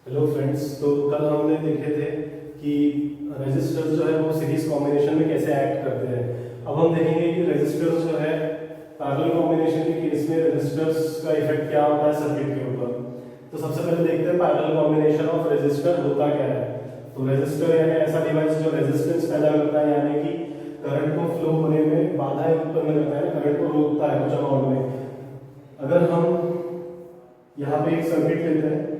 Hello friends. तो कल हमने देखे थे कि रेजिस्टर्स जो है वो सीरीज कॉम्बिनेशन में कैसे एक्ट करते हैं। अब हम देखेंगे कि रेजिस्टर्स जो है पैरेलल कॉम्बिनेशन के केस में रेजिस्टर्स का इफेक्ट क्या होता है सर्किट के ऊपर। तो सबसे पहले देखते हैं पैरेलल कॉम्बिनेशन ऑफ रेजिस्टर होता क्या है। तो रेजिस्टर यानी ऐसा डिवाइस जो रेजिस्टेंस पैदा करता है, यानी कि करंट को फ्लो होने में बाधाएं उत्पन्न करता है, करंट को रोकता है कुछ अमाउंट में। अगर हम यहाँ पे एक सर्किट लेते हैं,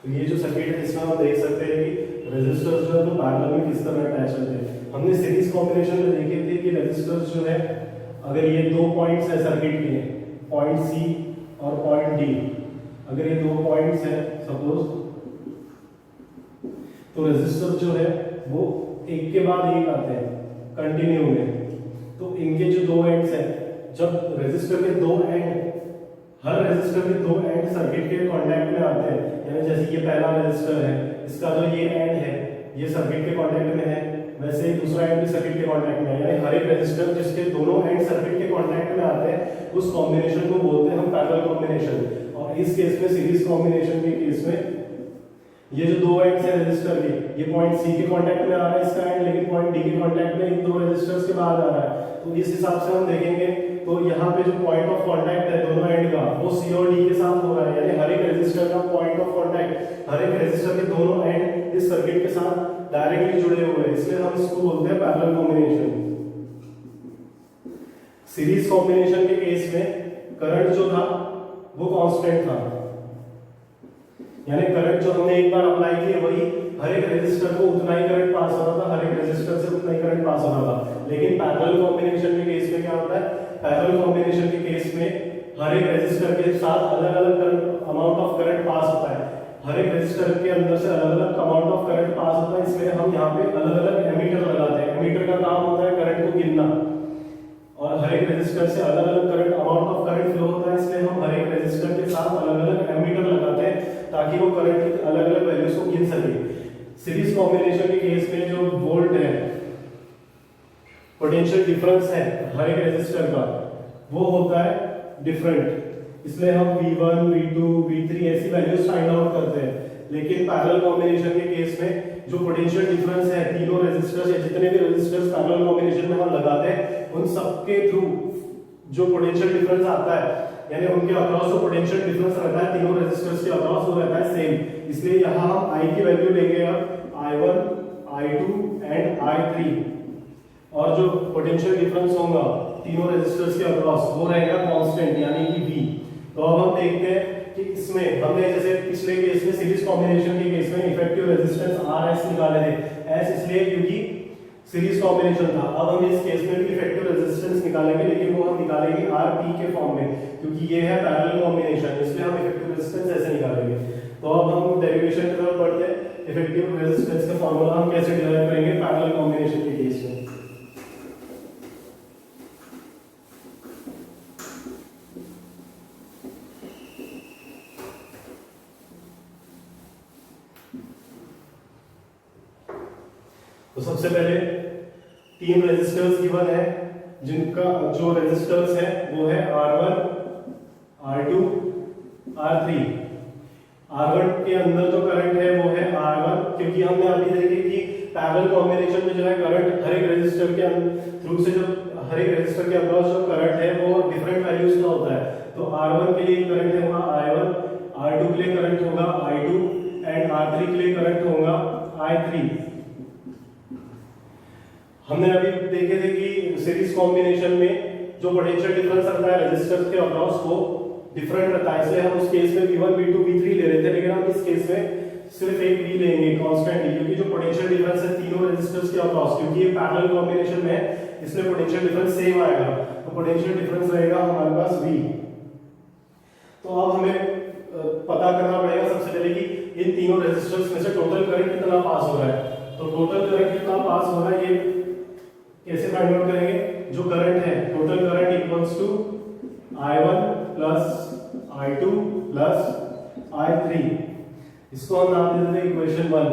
तो ये जो सर्किट है इसमें हम देख सकते हैं कि रेजिस्टर्स जो है वो पैरेलल में किस तरह अटैच होते हैं। हमने सीरीज कॉम्बिनेशन में देखे थे कि रेजिस्टर्स जो है, अगर ये दो पॉइंट्स है सर्किट के, पॉइंट सी और पॉइंट डी, अगर ये दो पॉइंट्स है सपोज, तो रेजिस्टर जो है वो एक के बाद एक आते हैं कंटिन्यू में। तो इनके जो दो एंड्स है, जब रेजिस्टर के दो एंड, हर रेजिस्टर के दो एंड सर्किट के कांटेक्ट में आते हैं, यानी जैसे ये पहला रेजिस्टर है, इसका जो ये एंड है ये सर्किट के कांटेक्ट में है, वैसे ही दूसरा एंड भी सर्किट के कांटेक्ट में है, यानी हर एक रेजिस्टर जिसके दोनों एंड सर्किट के कांटेक्ट में आते हैं उस कॉम्बिनेशन को बोलते हैं हम पैरेलल कॉम्बिनेशन। और इस केस में सीरीज कॉम्बिनेशन के केस में ये जो दो एंड्स है रेजिस्टर के, ये पॉइंट सी के कांटेक्ट में आ रहा है इसका एंड, लेकिन पॉइंट डी के कांटेक्ट में इन दो रेजिस्टर्स के बाद आ रहा है। तो इस हिसाब से हम देखेंगे तो यहाँ पे जो पॉइंट ऑफ कांटेक्ट है दोनों एंड का वो सी और डी के साथ हो रहा है, यानी हर एक रेजिस्टर का पॉइंट ऑफ कांटेक्ट, हर एक रेजिस्टर के दोनों एंड इस सर्किट के साथ डायरेक्टली जुड़े हुए हैं, इसलिए हम इसको बोलते हैं पैरेलल कॉम्बिनेशन। सीरीज कॉम्बिनेशन के केस में करंट जो था वो कांस्टेंट था, यानी करंट जो हमने एक बार अप्लाई किया वही हर एक रेजिस्टर को उतना ही करंट पास हो रहा था, हर एक रेजिस्टर से उतना ही करंट पास हो रहा था। लेकिन पैरेलल कॉम्बिनेशन के केस में क्या होता है, पैरेलल कॉम्बिनेशन के केस में हर एक रेजिस्टर के साथ अलग-अलग current amount of current pass होता है, हर एक रेजिस्टर के अंदर से अलग-अलग अमाउंट ऑफ करंट पास होता है, इसलिए हम यहाँ पे अलग-अलग एमीटर लगाते हैं। एमीटर का काम होता है करंट को गिनना, और हर एक रेजिस्टर से अलग-अलग current amount of current flow होता है, इसलिए हम हर एक रेजिस्टर के साथ अलग-अलग एमीटर लगाते हैं ताकि वो करंट की अलग-अलग वैल्यूज को गिन सके। सीरीज कॉम्बिनेशन के केस में जो वोल्ट है, पोटेंशियल डिफरेंस है हर एक रेजिस्टर का, वो होता है डिफरेंट, इसलिए हम V1, V2, V3 ऐसी वैल्यूज फाइंड आउट करते हैं। लेकिन पैरेलल कॉम्बिनेशन के केस में जो पोटेंशियल डिफरेंस है तीनों रेजिस्टर्स या जितने भी रेजिस्टर्स पैरेलल कॉम्बिनेशन में हम लगाते हैं उन सबके थ्रू जो पोटेंशियल डिफरेंस आता है, यानी उनके अक्रॉस जो पोटेंशियल डिफरेंस रहता है तीनों रेजिस्टर्स के अक्रॉस वो रहता है सेम। इसलिए यहाँ हम I की वैल्यू लेंगे अब I1, I2 एंड I3, और जो पोटेंशियल डिफरेंस होगा तीनों रेजिस्टर्स के अक्रॉस वो रहेगा कांस्टेंट यानी कि V। तो अब हम देखते हैं कि इसमें हमने जैसे पिछले केस में सीरीज कॉम्बिनेशन के केस में इफेक्टिव रेजिस्टेंस RS निकाले थे, S इसलिए क्योंकि सीरीज कॉम्बिनेशन था। अब हम इस केस में भी इफेक्टिव रेजिस्टेंस निकालेंगे, लेकिन वो हम निकालेंगे RP के फॉर्म में, क्योंकि ये है पैरेलल कॉम्बिनेशन, इसलिए हम इफेक्टिव रेजिस्टेंस ऐसे निकालेंगे। तो अब हम डेरिवेशन की तरफ बढ़ते हैं। इफेक्टिव रेजिस्टेंस का फार्मूला हम कैसे डिराइव करेंगे पैरेलल कॉम्बिनेशन के केस में। तो सबसे पहले तीन रेजिस्टर्स गिवन है, जिनका जो रेजिस्टर्स है वो है R1, R2, R3। R1 के अंदर जो करंट है वो है हमने अभी देखे कि पैरेलल कॉम्बिनेशन में जो है करंट हर एक रेजिस्टर के थ्रू से जो हर एक रेजिस्टर के अक्रॉस जो करंट है वो डिफरेंट वैल्यूज का होता है। तो R1 के लिए करंट होगा I1, R2 के लिए करंट होगा I2 एंड R3 के लिए करंट होगा I3। हमने अभी देखे थे कि सीरीज कॉम्बिनेशन में जो पोटेंशियल डिफरेंस रहता है रेजिस्टर्स के अक्रॉस वो डिफरेंट रहता है, इसलिए हम उस केस में V1 V2 V3 ले रहे थे, लेकिन हम इस केस में सिर्फ एक V लेंगे कांस्टेंट V, क्योंकि जो पोटेंशियल डिफरेंस है तीनों रेजिस्टर्स के अक्रॉस, क्योंकि ये पैरेलल कॉम्बिनेशन में है इसलिए पोटेंशियल डिफरेंस सेम आएगा, तो पोटेंशियल डिफरेंस रहेगा हमारे पास V। तो अब हमें पता करना पड़ेगा सबसे पहले कि इन तीनों रेजिस्टर्स में से टोटल करंट कितना पास हो रहा है। तो टोटल करंट कितना पास हो रहा है ये कैसे फाइंड आउट करेंगे? जो करंट है total current equals to I1 plus I2 plus I3, इसको हम नाम दे देते हैं इक्वेशन 1।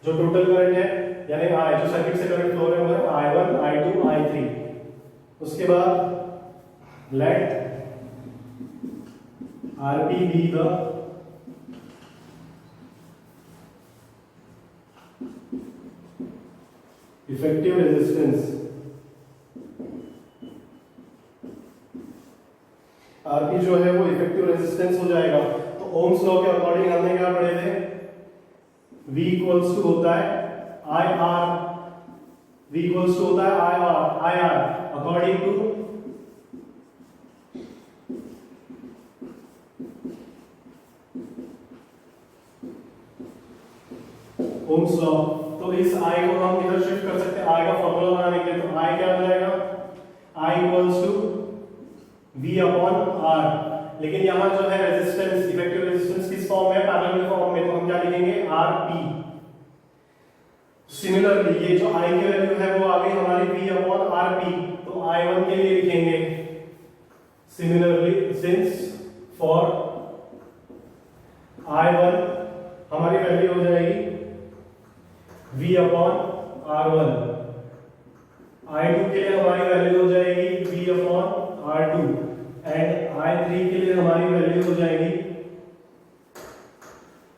जो टोटल करंट है यानी I जो सर्किट से करंट फ्लो हो रहा है I1 I2 I3, उसके बाद late RP be the effective resistance। RP जो है वो इफेक्टिव रेजिस्टेंस हो जाएगा। तो ओम्स लॉ के अकॉर्डिंग हमने क्या पढ़े थे? V इक्वल्स टू होता है IR, V इक्वल्स टू होता है IR according to Ohm's law. तो इस I को हम इधर शिफ्ट कर सकते हैं I का फॉर्मूला बनाने के लिए। तो I क्या हो जाएगा? I equals to V upon R, लेकिन यहाँ जो है रेजिस्टेंस इफेक्टिव रेजिस्टेंस किस फॉर्म में है? पैरेलल फॉर्म में, तो हम क्या लिखेंगे? RP। सिमिलरली ये जो I की वैल्यू है वो आ गई हमारी V अपॉन RP, तो I1 के लिए लिखेंगे सिमिलरली सिंस फॉर I1 हमारी वैल्यू हो जाएगी V अपॉन R1, I2 के लिए हमारी वैल्यू हो जाएगी V upon R2 and I3 के लिए हमारी वैल्यू हो जाएगी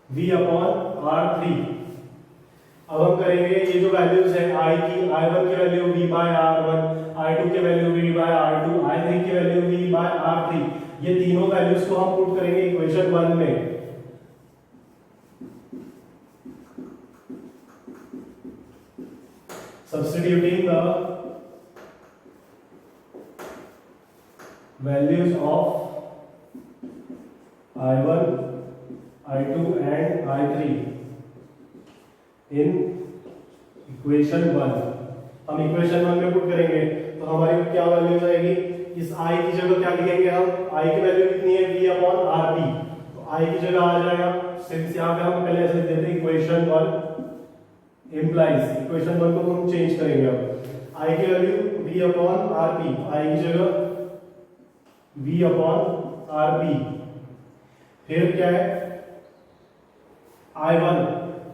V अपॉन R3। अब हम करेंगे ये जो वैल्यूज है I1 की value V bye R1, I2 की value V bye R2, I3 की वैल्यू V बाय R3, ये तीनों वैल्यूज को हम पुट करेंगे इक्वेशन 1 में। Substituting the values of I1, I2 and I3 in equation 1। हम इक्वेशन 1 में पुट करेंगे तो हमारी क्या वैल्यू आएगी? इस I की जगह क्या लिखेंगे हम? I की वैल्यू कितनी है? V अपॉन RP, तो I की जगह आ जाएगा सिंस यहाँ पे हम पहले ऐसे देते हैं इक्वेशन 1 implies, इक्वेशन 1 को हम चेंज करेंगे। अब I की value V upon RP, I की जगह V अपॉन RP, फिर क्या है I1,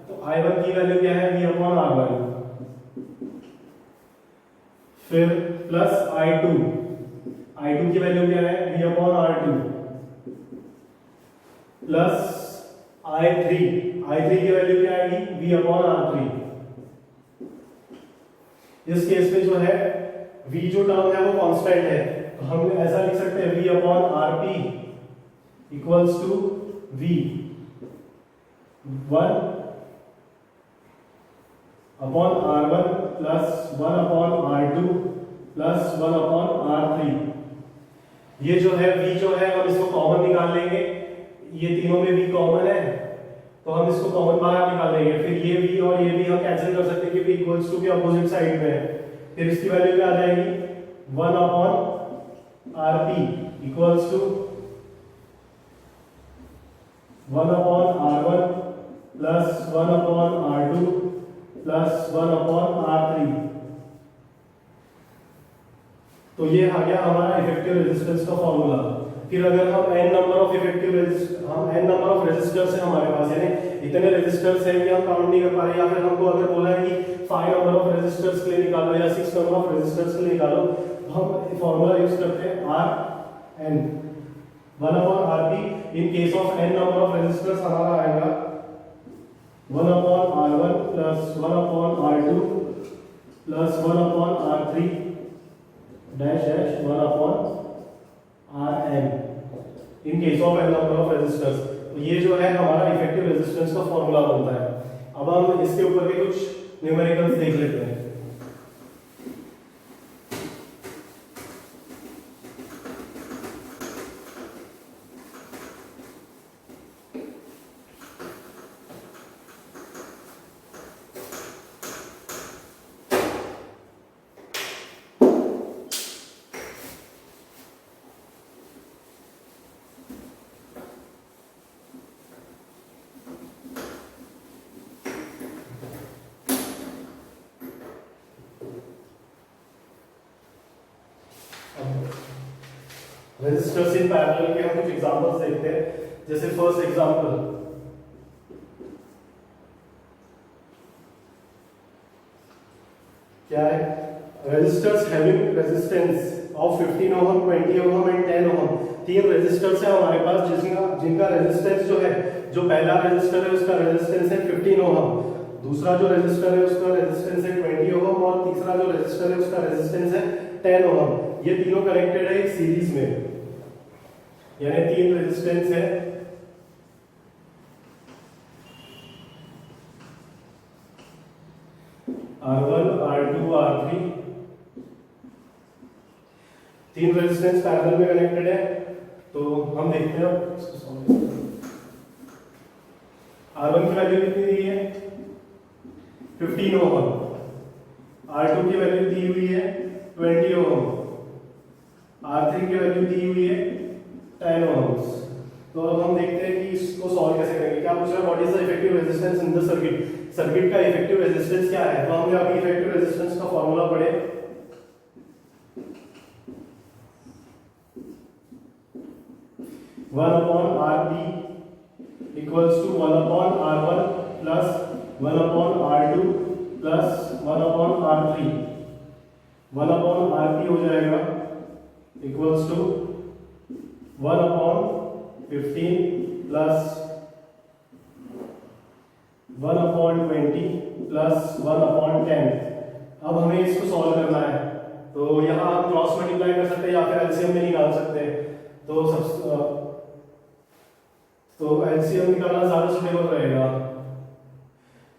तो I1 की वैल्यू क्या है? V अपॉन R1, फिर प्लस I2 की वैल्यू क्या है? V upon R2, plus I3 की वैल्यू क्या आएगी? V upon R3। इस केस में जो है V जो टर्म है वो कांस्टेंट है, तो हम ऐसा लिख सकते हैं V upon RP equals to V 1 upon R1 plus 1 upon R2 plus 1 upon R3। ये जो है V जो है हम इसको कॉमन निकाल लेंगे, ये तीनों में V कॉमन है तो हम इसको कॉमन बाहर निकाल लेंगे। फिर ये V और ये भी हम कैंसिल कर सकते हैं क्योंकि इक्वल्स टू के अपोजिट साइड में है। फिर इसकी वैल्यू क्या आ जाएगी? 1 upon RP equals to 1 upon R1 plus 1 upon R2 plus 1 upon R3। तो ये आ गया हमारा इफेक्टिव रेजिस्टेंस का फॉर्मूला। फिर अगर हम n नंबर ऑफ रेजिस्टर्स है हमारे पास, यानी इतने रेजिस्टर्स हैं कि हम काउंट नहीं कर पा रहे, या फिर हमको अगर बोला है कि 5 नंबर ऑफ रेजिस्टर्स के लिए निकालो या 6 नंबर ऑफ रेजिस्टर्स के लिए निकालो, तो हम फॉर्मूला यूज करते हैं Rn 1 upon RP। In case of n number of resistors हमारा आएगा 1 upon R1 plus 1 upon R2 plus 1 upon R3 dash dash 1 upon Rn in case of n number of resistors। तो ये जो है हमारा effective resistance का formula बनता है। अब हम इसके ऊपर के कुछ न्यूमेरिकल्स देख लेते हैं। रेजिस्टर्स इन पैरेलल के हम कुछ एग्जांपल्स देखते हैं। जैसे फर्स्ट एग्जांपल, क्या है? Resistors having resistance of 15 ohm, 20 ohm and 10 ohm. तीन रेजिस्टर्स है हमारे पास जिनका रेजिस्टेंस जो है, जो पहला रेजिस्टर है उसका रेजिस्टेंस है 15 ओम, दूसरा जो रेजिस्टर है उसका रेजिस्टेंस है 20 ओम और तीसरा जो रेजिस्टर है उसका रेजिस्टेंस है 10 ओम। ये तीनों कनेक्टेड है एक सीरीज में, यानी तीन रेजिस्टेंस है। R1, R2, R3, तीन रेजिस्टेंस पैरेलल में कनेक्टेड है। तो हम देखते हैं R1 की वैल्यू कितनी दी है? 15 ओम। R2 की वैल्यू दी हुई है 20 ओम। R3 की वैल्यू दी हुई है 10 ohms। तो अब हम देखते हैं कि इसको सॉल्व कैसे करेंगे। क्या पूछ रहा है? What is the effective resistance in the circuit? Circuit का इफेक्टिव रेजिस्टेंस क्या है? तो हमने अभी इफेक्टिव रेजिस्टेंस का फॉर्मूला पढ़े, 1 upon Rp equals to 1 upon R1 plus 1 upon R2 plus 1 upon R3। 1 upon Rp हो जाएगा equals to 1 upon 15 plus 1 upon 20 plus 1 upon 10। अब हमें इसको सॉल्व करना है, तो यहाँ हम क्रॉस मल्टीप्लाई कर सकते हैं या फिर एलसीएम में निकाल सकते हैं। तो एलसीएम निकालना ज्यादा सुटेबल रहेगा।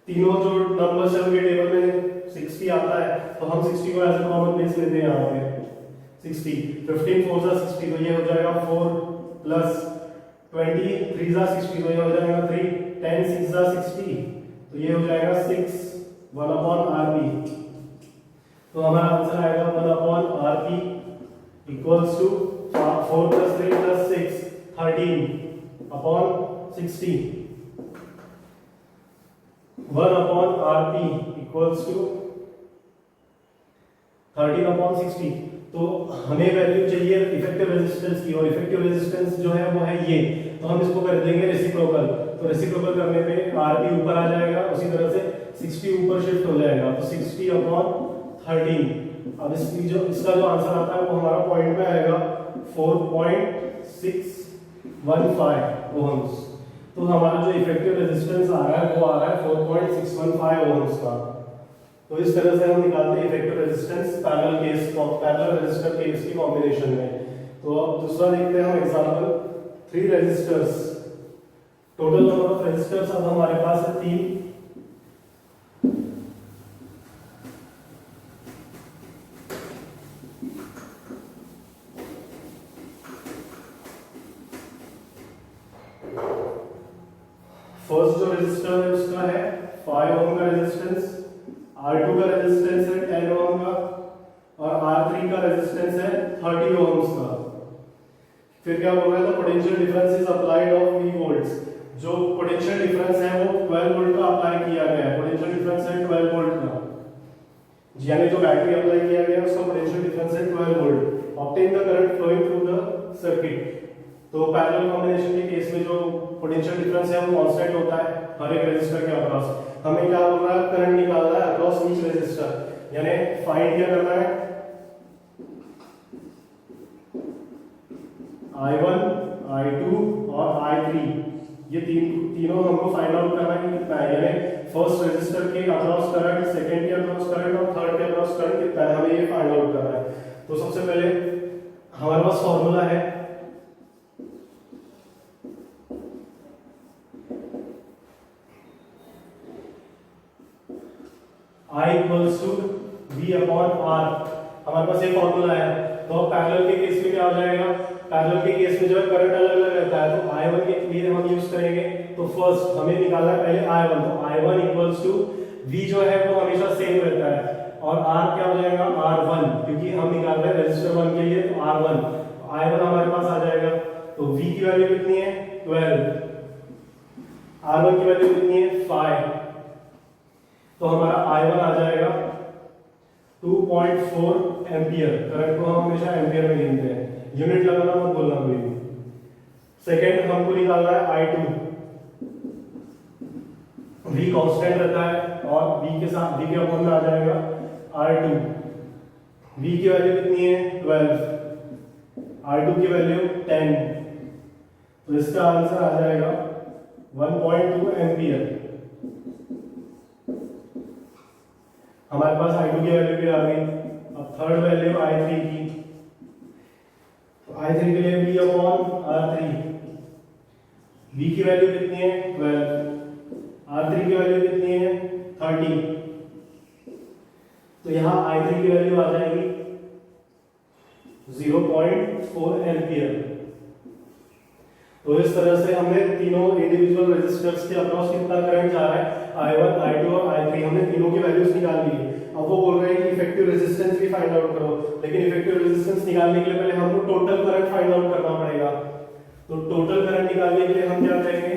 तीनों जो नंबर्स है उनके टेबल में 60 आता है, तो हम 60 को एज ए कॉमन बेस लेते हैं यहाँ पे। 60 15 4 जा 60, तो ये हो जाएगा 4 प्लस 20 3 जा 60, तो ये हो जाएगा 3 10 6 जा 60, तो ये हो जाएगा 6 1 अपॉन आरपी। तो हमारा आंसर आएगा 1 upon RP equals to 4 plus 3 plus 6 13 upon 60। 1 upon RP equals to 13 upon 60। तो हमें वैल्यू चाहिए इफेक्टिव रेजिस्टेंस की, और इफेक्टिव रेजिस्टेंस जो है वो है ये। तो हम इसको कर देंगे रेसिप्रोकल। तो रेसिप्रोकल करने पे आरपी ऊपर आ जाएगा, उसी तरह से 60 ऊपर शिफ्ट हो जाएगा, तो 60 अपॉन 13। अब इसका जो आंसर आता है वो हमारा पॉइंट में आएगा 4.615 ओम्स। तो हमारा जो इफेक्टिव रेजिस्टेंस आ रहा है वो आ रहा है 4.615 ओम्स का। तो इस तरह से हम निकालते हैं effective resistance parallel resistor case की कॉम्बिनेशन में। तो अब दूसरा देखते हैं हम example, 3 resistors. Total number of resistors अब हमारे पास है 3। फर्स्ट जो रेजिस्टर है उसका है 5 ओम का रेजिस्टेंस, R2 का रेजिस्टेंस है 10 ओम का, और R3 का रेजिस्टेंस है 30 ओम्स का। फिर क्या बोल रहा है? तो potential difference is applied of V volts. जो पोटेंशियल डिफरेंस है वो 12 वोल्ट का अप्लाई किया गया है। पोटेंशियल डिफरेंस है 12 वोल्ट का, यानी जो बैटरी अप्लाई किया गया है उसका पोटेंशियल डिफरेंस है 12 volt. Obtain the current flowing through the circuit. तो पैरेलल कॉम्बिनेशन के केस में जो पोटेंशियल डिफरेंस है वो कांस्टेंट होता है हर एक रेजिस्टर के अक्रॉस। हमें क्या बोल रहा है? करंट निकालना है अक्रॉस ईच रेजिस्टर, यानी फाइंड क्या करना है? I1, I2 और I3, ये तीनों हमको फाइंड आउट करना है कि कितना है, यानी फर्स्ट रेजिस्टर के अक्रॉस करंट, सेकंड के अक्रॉस करंट और थर्ड के अक्रॉस करंट कितना है, हमें ये फाइंड आउट करना है। तो सबसे पहले हमारे पास फॉर्मूला है I equals to V upon R, हमारे पास ये फॉर्मूला है। तो अब पैरेलल के केस में क्या हो जाएगा, पैरेलल के केस में जब करंट अलग अलग रहता है तो I1 के लिए हम यूज करेंगे। तो फर्स्ट हमें निकालना है पहले I1, तो I1 इक्वल्स टू V जो है वो हमेशा सेम रहता है और R क्या हो जाएगा, R1, क्योंकि हम निकाल रहे हैं रेजिस्टर 1 के लिए, तो R1, I1 हमारे पास आ जाएगा। तो V की वैल्यू कितनी है 12, R1 की वैल्यू कितनी है 5, तो हमारा I1 आ जाएगा 2.4 एम्पियर। करंट को हम हमेशा एम्पियर में गिनते हैं, यूनिट लगाना मत बोलना कोई भी। सेकंड हमको निकालना है I2, V कांस्टेंट रहता है और V के साथ V के अपॉन में आ जाएगा R2। V की वैल्यू कितनी है 12, R2 की वैल्यू 10, तो इसका आंसर आ जाएगा 1.2 एम्पियर। हमारे पास I2 की वैल्यू भी आ गई। अब थर्ड वैल्यू I3 की, तो I3 के लिए V अपॉन R3, V की वैल्यू कितनी है 12, R3 की वैल्यू कितनी है 30, तो यहाँ I3 की वैल्यू आ जाएगी 0.4 एम्पियर। तो इस तरह से हमने तीनों इंडिविजुअल रेजिस्टर्स के अक्रॉस कितना करंट जा रहा है, I1, I2 और I3, हमने तीनों की वैल्यूज निकाल ली है। अब वो बोल रहे हैं कि इफेक्टिव रेजिस्टेंस भी फाइंड आउट करो, लेकिन इफेक्टिव रेजिस्टेंस निकालने के लिए पहले हमको टोटल करंट फाइंड आउट करना पड़ेगा। तो टोटल करंट निकालने के लिए हम क्या करेंगे,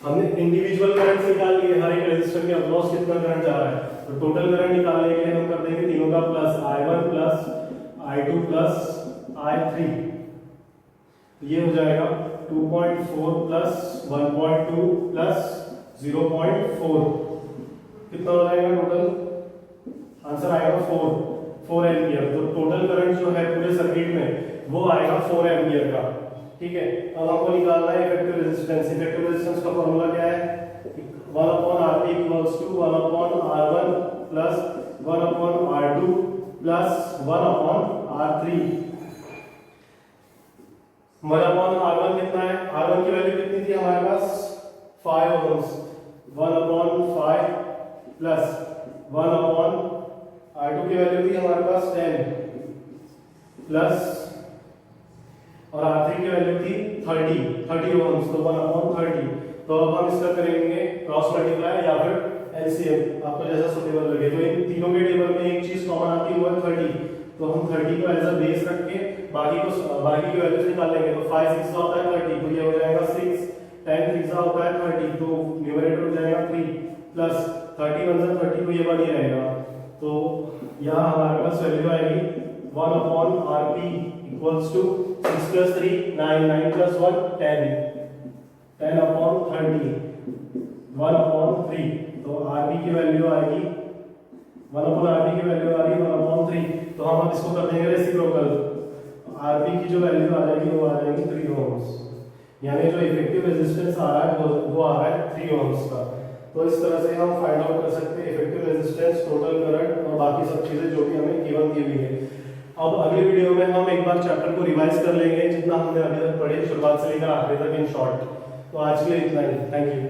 हमने इंडिविजुअल करंट निकाल लिए, हर एक रेजिस्टर के अक्रॉस कितना करंट जा रहा है। तो टोटल करंट निकालने के लिए हम कर देंगे तीनों का plus, I1 plus I2 plus I3, ये हो जाएगा 2.4 प्लस 1.2 प्लस 0.4, कितना हो जाएगा टोटल, आंसर आएगा 4 एम्पियर। तो टोटल करंट जो है पूरे सर्किट में वो आएगा 4 एम्पियर का। ठीक है, अब हमको निकालना है इफेक्टिव रेजिस्टेंस। इफेक्टिव रेजिस्टेंस का फॉर्मूला क्या है, 1/RP equals to 1/R1 plus 1/R2 plus 1/R3। 1/R1 कितना है, R1 की वैल्यू कितनी थी हमारे पास 5 ओम्स, 1/5 प्लस 1/R2 की वैल्यू थी हमारे पास 10 प्लस, और R3 की वैल्यू थी 30 ओम्स, तो 1/30। तो अब हम इसका करेंगे क्रॉस मल्टीप्लाई या फिर एलसीएम, आपको जैसा सुटेबल लगे। तो इन तीनों के टेबल में एक चीज कॉमन आती है वो है 30, तो हम 30 को एज अ बेस रख के बाकी की वैल्यूज निकाल लेंगे। तो 5 6 होता है 30, तो ये हो जाएगा 6, 10 3 होता है 30, तो न्यूमरेटर हो जाएगा 3 प्लस 30 1 30, तो ये बन ही रहेगा। तो यहाँ हमारे पास वैल्यू आएगी 1/RP equals to 6 plus 3 9, 9 plus 1 10, 10/30, 1/3। तो RP की वैल्यू आएगी 1/RP की वैल्यू आ रही है 1/3। तो हम अब इसको कर देंगे रेसिप्रोकल, RP की जो वैल्यू आ जाएगी वो आ जाएगी 3 ओम्स, यानी जो इफेक्टिव रेजिस्टेंस आ रहा है वो आ रहा है 3 ओम्स का। तो इस तरह से हम फाइंड आउट कर सकते हैं इफेक्टिव रेजिस्टेंस, टोटल करंट और बाकी सब चीजें जो भी हमें गिवन दी हुई है। अब अगली वीडियो में हम एक बार चैप्टर को रिवाइज कर लेंगे जितना हमने अभी तक पढ़े, शुरुआत से लेकर आखिरी तक इन शॉर्ट। तो आज के लिए इतना ही, थैंक यू।